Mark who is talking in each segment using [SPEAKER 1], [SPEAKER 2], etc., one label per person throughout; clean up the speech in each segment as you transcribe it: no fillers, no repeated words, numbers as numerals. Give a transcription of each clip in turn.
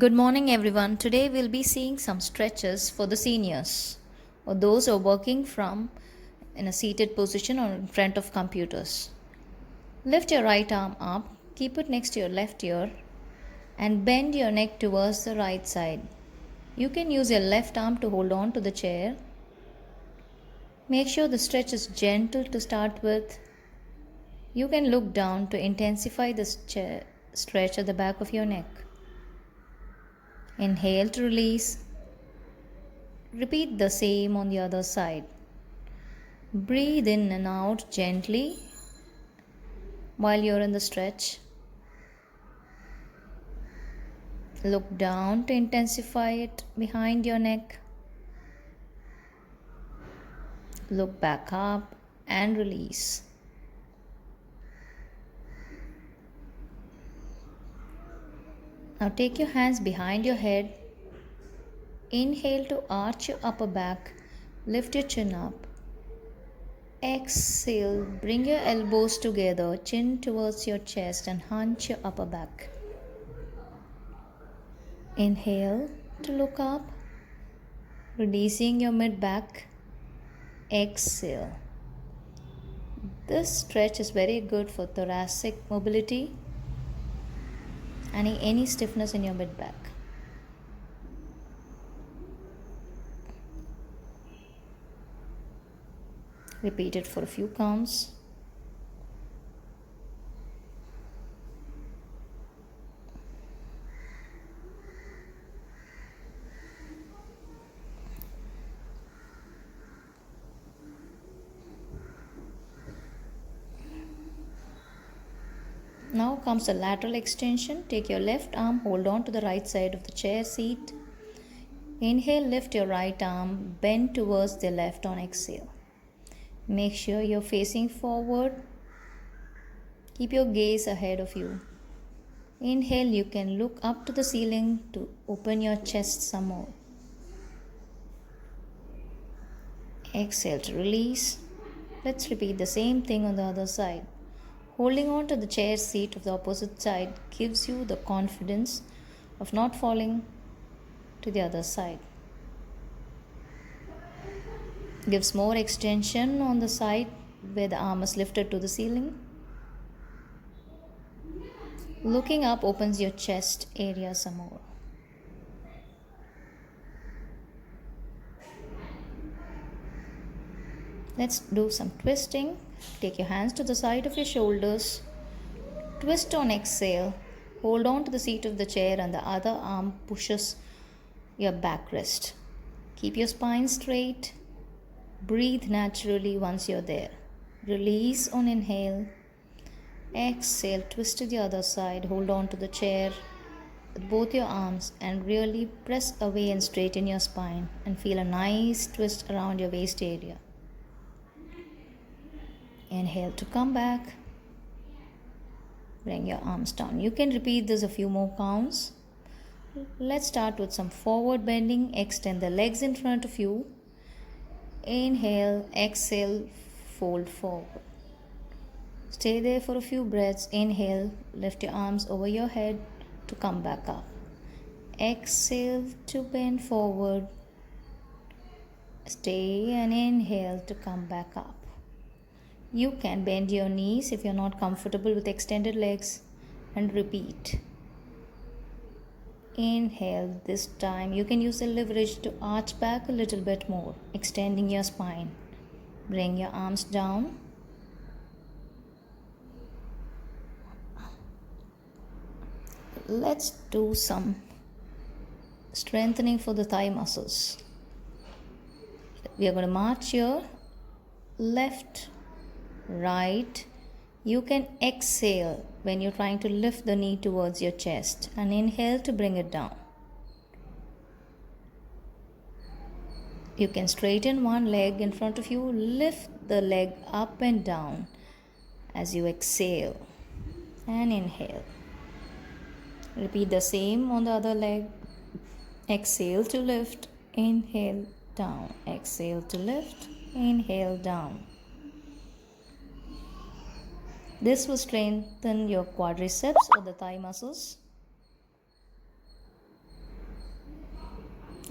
[SPEAKER 1] Good morning, everyone. Today we'll be seeing some stretches for the seniors or those who are working from in a seated position or in front of computers. Lift your right arm up, keep it next to your left ear, and bend your neck towards the right side. You can use your left arm to hold on to the chair. Make sure the stretch is gentle to start with. You can look down to intensify the stretch at the back of your neck. Inhale to release. Repeat the same on the other side. Breathe in and out gently while you're in the stretch. Look down to intensify it behind your neck. Look back up and release. Now take your hands behind your head. Inhale to arch your upper back. Lift your chin up. Exhale, bring your elbows together, chin towards your chest, and hunch your upper back. Inhale to look up, releasing your mid back. Exhale. This stretch is very good for thoracic mobility and any stiffness in your mid back. Repeat it for a few counts. Now comes the lateral extension. Take your left arm, hold on to the right side of the chair seat. Inhale, lift your right arm, bend towards the left on exhale. Make sure you're facing forward. Keep your gaze ahead of you. Inhale, you can look up to the ceiling to open your chest some more. Exhale to release. Let's repeat the same thing on the other side. Holding on to the chair seat of the opposite side gives you the confidence of not falling to the other side. Gives more extension on the side where the arm is lifted to the ceiling. Looking up opens your chest area some more. Let's do some twisting. Take your hands to the side of your shoulders. Twist on exhale. Hold on to the seat of the chair and the other arm pushes your backrest. Keep your spine straight. Breathe naturally once you're there. Release on inhale. Exhale, twist to the other side. Hold on to the chair with both your arms and really press away and straighten your spine and feel a nice twist around your waist area. Inhale to come back. Bring your arms down. You can repeat this a few more counts. Let's start with some forward bending. Extend the legs in front of you. Inhale, exhale, fold forward. Stay there for a few breaths. Inhale, lift your arms over your head to come back up. Exhale to bend forward. Stay and inhale to come back up. You can bend your knees if you're not comfortable with extended legs and repeat. Inhale, this time you can use the leverage to arch back a little bit more, extending your spine. Bring your arms down. Let's do some strengthening for the thigh muscles. We are going to march here, left, right. You can exhale when you're trying to lift the knee towards your chest and inhale to bring it down. You can straighten one leg in front of you, lift the leg up and down as you exhale and inhale. Repeat the same on the other leg. Exhale to lift, inhale, down. Exhale to lift, inhale, down. This will strengthen your quadriceps or the thigh muscles.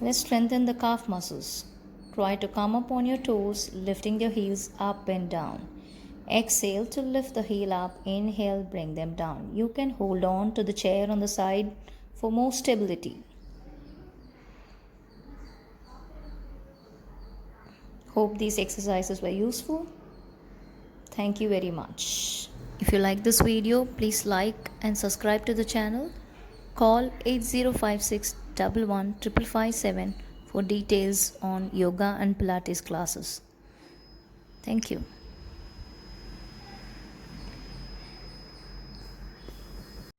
[SPEAKER 1] Let's strengthen the calf muscles. Try to come up on your toes, lifting your heels up and down. Exhale to lift the heel up. Inhale, bring them down. You can hold on to the chair on the side for more stability. Hope these exercises were useful. Thank you very much. If you like this video, please like and subscribe to the channel. Call 8056 11 557 for details on yoga and Pilates classes. Thank you.